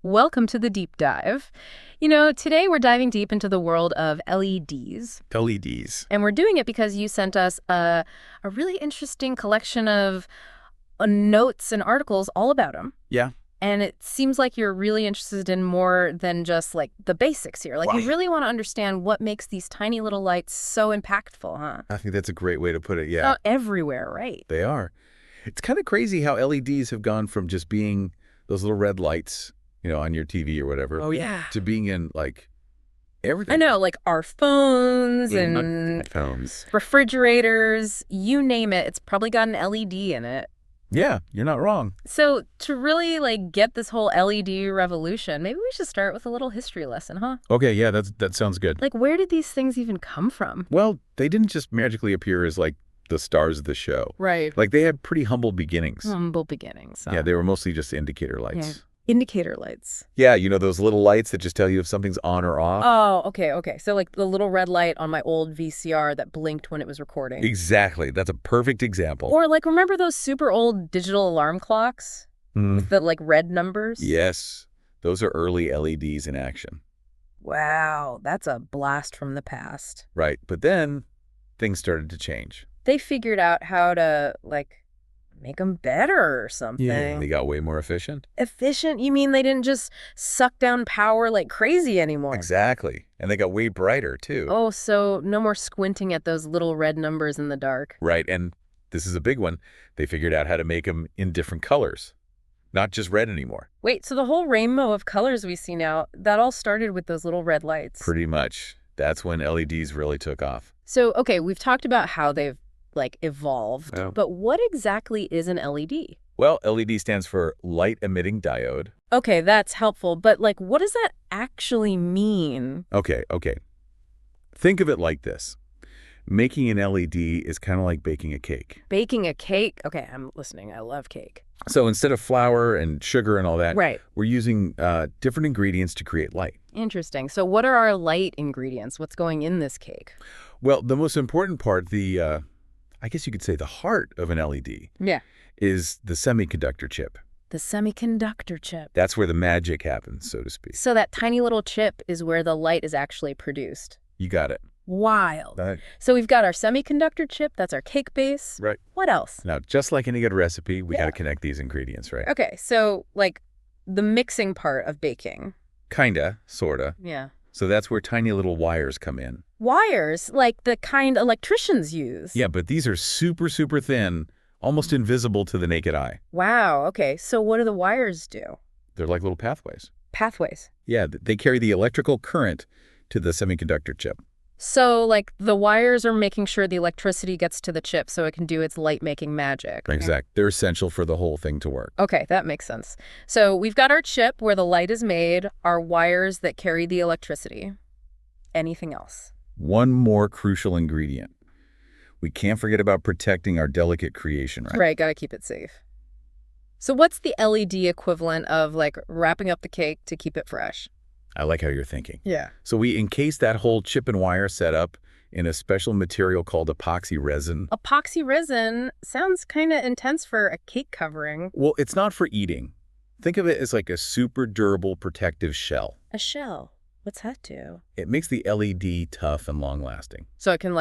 Welcome to the deep dive. Today we're diving deep into the world of LEDs. LEDs. And we're doing it because you sent us a really interesting collection of notes and articles all about them. Yeah. And it seems like you're really interested in more than just like the basics here. Like Right. you really want to understand what makes these tiny little lights so impactful, huh? I think that's a great way to put it. Yeah. Oh, everywhere, right? They are. It's kind of crazy how LEDs have gone from just being those little red lights, on your TV or whatever. Oh, yeah. To being in like everything. I know, like our phones Yeah, and phones. refrigerators, you name it, it's probably got an LED in it. Yeah, you're not wrong. So to really get this whole LED revolution, maybe we should start with a little history lesson, huh? Okay, yeah, that sounds good. Like, where did these things even come from? Well, they didn't just magically appear as like the stars of the show. Right. Like they had pretty humble beginnings. Humble beginnings. Yeah, they were mostly just indicator lights. Indicator lights. Yeah, those little lights that just tell you if something's on or off. Oh, okay. So like the little red light on my old VCR that blinked when it was recording. Exactly. That's a perfect example. Or like, remember those super old digital alarm clocks with the like red numbers? Yes. Those are early LEDs in action. Wow, that's a blast from the past. Right. But then things started to change. They figured out how to make them better or something. Yeah. They got way more efficient. Efficient? You mean they didn't just suck down power like crazy anymore? Exactly. And they got way brighter, too. Oh, so no more squinting at those little red numbers in the dark. Right. And this is a big one. They figured out how to make them in different colors, not just red anymore. Wait, so the whole rainbow of colors we see now, that all started with those little red lights? Pretty much. That's when LEDs really took off. So, okay, we've talked about how they've evolved, Yeah. but what exactly is an LED? Well, LED stands for light emitting diode. Okay, that's helpful, but what does that actually mean? Okay. Think of it like this. Making an LED is kind of like baking a cake. Baking a cake? Okay, I'm listening. I love cake. So instead of flour and sugar and all that, Right. we're using different ingredients to create light. Interesting. So what are our light ingredients? What's going in this cake? Well, the most important part, I guess you could say the heart of an LED, Yeah. is the semiconductor chip. The semiconductor chip. That's where the magic happens, so to speak. So that tiny little chip is where the light is actually produced. You got it. Wild. Right. So we've got our semiconductor chip. That's our cake base. Right. What else? Now, just like any good recipe, we Yeah. got to connect these ingredients, right? Okay, so the mixing part of baking. Kinda, sorta. Yeah. So that's where tiny little wires come in. Wires, like the kind electricians use. Yeah, but these are super, super thin, almost invisible to the naked eye. Wow, okay. So what do the wires do? They're like little pathways. Pathways. Yeah, they carry the electrical current to the semiconductor chip. So the wires are making sure the electricity gets to the chip so it can do its light-making magic. Exact. They're essential for the whole thing to work. Okay, that makes sense. So we've got our chip where the light is made, our wires that carry the electricity. Anything else? One more crucial ingredient. We can't forget about protecting our delicate creation, right? Right, gotta keep it safe. So what's the LED equivalent of wrapping up the cake to keep it fresh? I like how you're thinking. Yeah. So we encase that whole chip and wire setup in a special material called epoxy resin. Epoxy resin sounds kind of intense for a cake covering. Well, it's not for eating. Think of it as like a super durable protective shell. A shell. What's that do? It makes the LED tough and long-lasting. So it can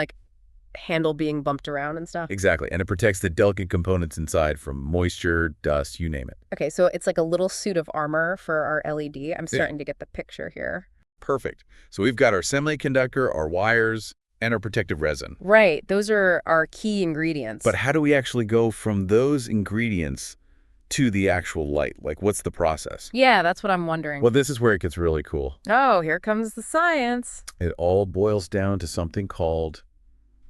handle being bumped around and stuff? Exactly. And it protects the delicate components inside from moisture, dust, you name it. Okay, so it's like a little suit of armor for our LED. I'm starting to get the picture here. Perfect. So we've got our semiconductor, our wires, and our protective resin. Right. Those are our key ingredients. But how do we actually go from those ingredients to the actual light? What's the process? Yeah, that's what I'm wondering. Well, this is where it gets really cool. Oh, here comes the science. It all boils down to something called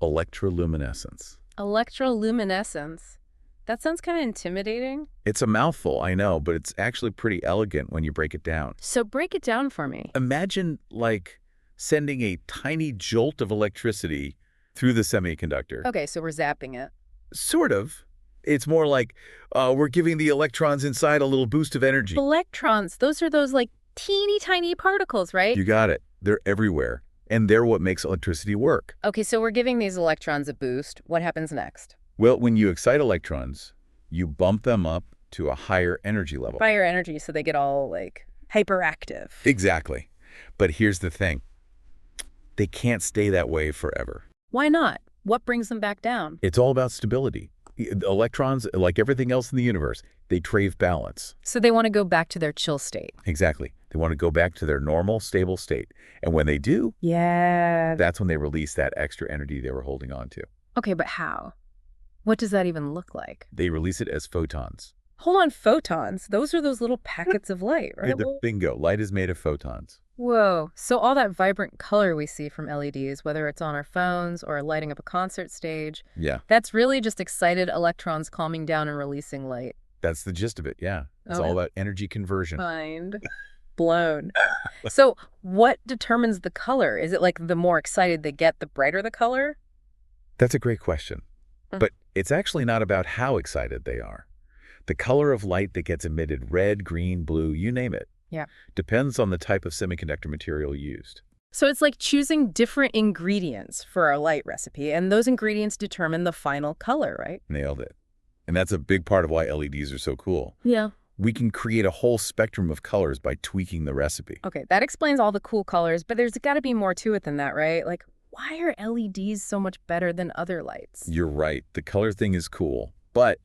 electroluminescence. Electroluminescence. That sounds kind of intimidating. It's a mouthful, I know, but it's actually pretty elegant when you break it down. So break it down for me. Imagine sending a tiny jolt of electricity through the semiconductor. Okay, so we're zapping it. Sort of. It's more like we're giving the electrons inside a little boost of energy. Electrons, those are those teeny tiny particles, right? You got it. They're everywhere. And they're what makes electricity work. Okay, so we're giving these electrons a boost. What happens next? Well, when you excite electrons, you bump them up to a higher energy level. Higher energy, so they get all hyperactive. Exactly. But here's the thing. They can't stay that way forever. Why not? What brings them back down? It's all about stability. Electrons, like everything else in the universe, they crave balance. So they want to go back to their chill state. Exactly. They want to go back to their normal, stable state. And when they do, Yeah. that's when they release that extra energy they were holding on to. Okay, but how? What does that even look like? They release it as photons. Hold on, photons. Those are those little packets of light, right? Bingo. Light is made of photons. Whoa. So all that vibrant color we see from LEDs, whether it's on our phones or lighting up a concert stage, Yeah. that's really just excited electrons calming down and releasing light. That's the gist of it, yeah. It's Okay. all about energy conversion. Mind blown. So what determines the color? Is it like the more excited they get, the brighter the color? That's a great question. But it's actually not about how excited they are. The color of light that gets emitted, red, green, blue, you name it, Yeah. depends on the type of semiconductor material used. So it's like choosing different ingredients for our light recipe, and those ingredients determine the final color, right? Nailed it. And that's a big part of why LEDs are so cool. Yeah. We can create a whole spectrum of colors by tweaking the recipe. Okay, that explains all the cool colors, but there's got to be more to it than that, right? Like, why are LEDs so much better than other lights? You're right. The color thing is cool. But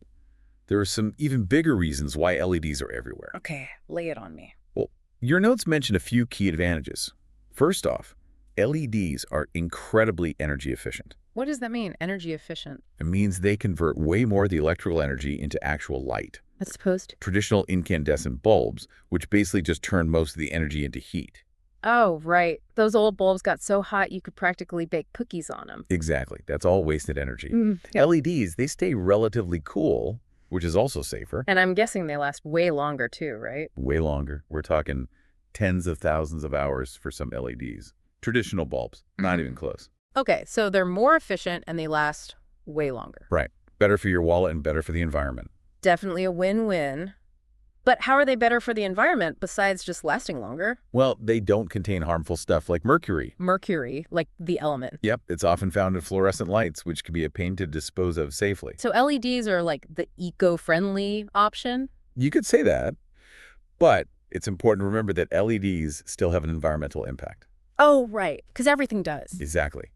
there are some even bigger reasons why LEDs are everywhere. Okay, lay it on me. Well, your notes mention a few key advantages. First off, LEDs are incredibly energy efficient. What does that mean, energy efficient? It means they convert way more of the electrical energy into actual light. As opposed to? Traditional incandescent bulbs, which basically just turn most of the energy into heat. Oh, right. Those old bulbs got so hot you could practically bake cookies on them. Exactly. That's all wasted energy. Yeah. LEDs, they stay relatively cool, which is also safer. And I'm guessing they last way longer too, right? Way longer. We're talking tens of thousands of hours for some LEDs. Traditional bulbs, not even close. Okay, so they're more efficient and they last way longer. Right. Better for your wallet and better for the environment. Definitely a win-win. But how are they better for the environment besides just lasting longer? Well, they don't contain harmful stuff like mercury. Mercury, like the element. Yep, it's often found in fluorescent lights, which can be a pain to dispose of safely. So LEDs are like the eco-friendly option? You could say that, but it's important to remember that LEDs still have an environmental impact. Oh, right, because everything does. Exactly.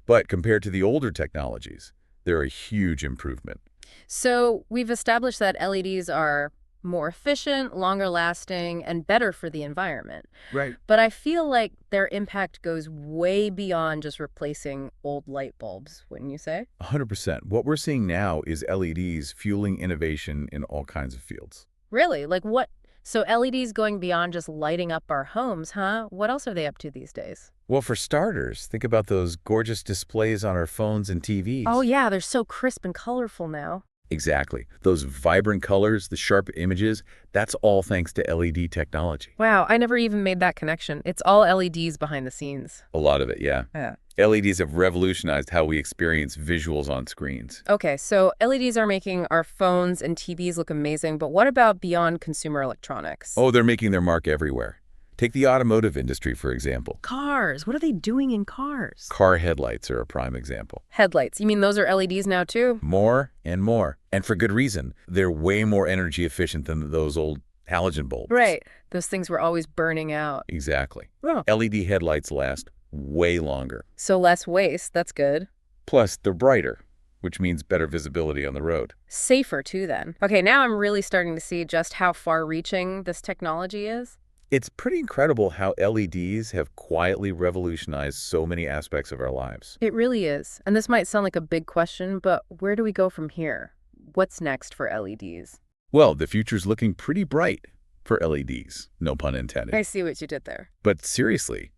But compared to the older technologies, they're a huge improvement. So we've established that LEDs are more efficient, longer lasting, and better for the environment. Right. But I feel like their impact goes way beyond just replacing old light bulbs, wouldn't you say? 100%. What we're seeing now is LEDs fueling innovation in all kinds of fields. Really? Like what? So LEDs going beyond just lighting up our homes, huh? What else are they up to these days? Well, for starters, think about those gorgeous displays on our phones and TVs. Oh yeah, they're so crisp and colorful now. Exactly. Those vibrant colors, the sharp images, that's all thanks to LED technology. Wow, I never even made that connection. It's all LEDs behind the scenes. A lot of it, yeah. Yeah. LEDs have revolutionized how we experience visuals on screens. Okay, so LEDs are making our phones and TVs look amazing, but what about beyond consumer electronics? Oh, they're making their mark everywhere. Take the automotive industry, for example. Cars. What are they doing in cars? Car headlights are a prime example. Headlights. You mean those are LEDs now too? More and more. And for good reason. They're way more energy efficient than those old halogen bulbs. Right. Those things were always burning out. Exactly. Oh. LED headlights last way longer. So less waste. That's good. Plus, they're brighter, which means better visibility on the road. Safer too then. Okay, now I'm really starting to see just how far-reaching this technology is. It's pretty incredible how LEDs have quietly revolutionized so many aspects of our lives. It really is. And this might sound like a big question, but where do we go from here? What's next for LEDs? Well, the future's looking pretty bright for LEDs, no pun intended. I see what you did there. But seriously,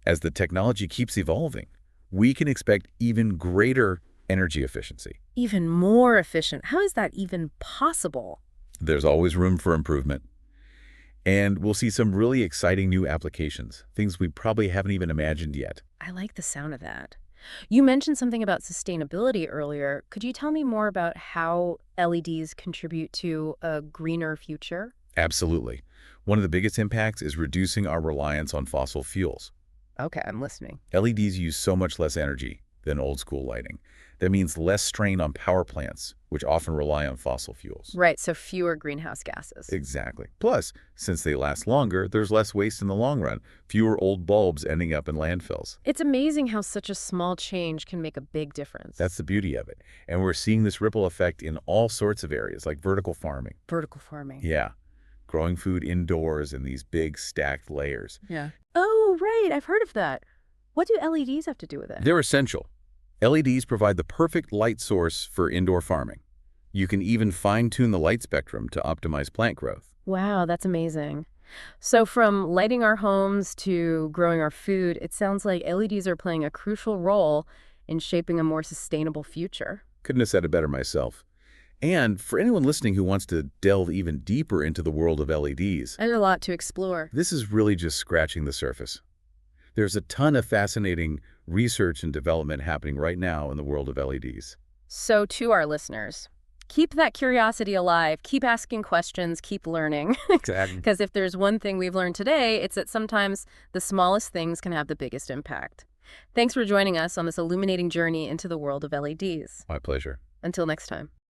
as the technology keeps evolving, we can expect even greater energy efficiency. Even more efficient. How is that even possible? There's always room for improvement. And we'll see some really exciting new applications, things we probably haven't even imagined yet. I like the sound of that. You mentioned something about sustainability earlier. Could you tell me more about how LEDs contribute to a greener future? Absolutely. One of the biggest impacts is reducing our reliance on fossil fuels. Okay, I'm listening. LEDs use so much less energy than old school lighting. That means less strain on power plants, which often rely on fossil fuels. Right, so fewer greenhouse gases. Exactly. Plus, since they last longer, there's less waste in the long run, fewer old bulbs ending up in landfills. It's amazing how such a small change can make a big difference. That's the beauty of it. And we're seeing this ripple effect in all sorts of areas, like vertical farming. Vertical farming. Yeah, growing food indoors in these big stacked layers. Yeah. Oh, right, I've heard of that. What do LEDs have to do with it? They're essential. LEDs provide the perfect light source for indoor farming. You can even fine-tune the light spectrum to optimize plant growth. Wow, that's amazing. So from lighting our homes to growing our food, it sounds like LEDs are playing a crucial role in shaping a more sustainable future. Couldn't have said it better myself. And for anyone listening who wants to delve even deeper into the world of LEDs, There's a lot to explore. this is really just scratching the surface. There's a ton of fascinating research and development happening right now in the world of LEDs. So to our listeners, keep that curiosity alive, keep asking questions, keep learning. Exactly. Because if there's one thing we've learned today, it's that sometimes the smallest things can have the biggest impact. Thanks for joining us on this illuminating journey into the world of LEDs. My pleasure. Until next time.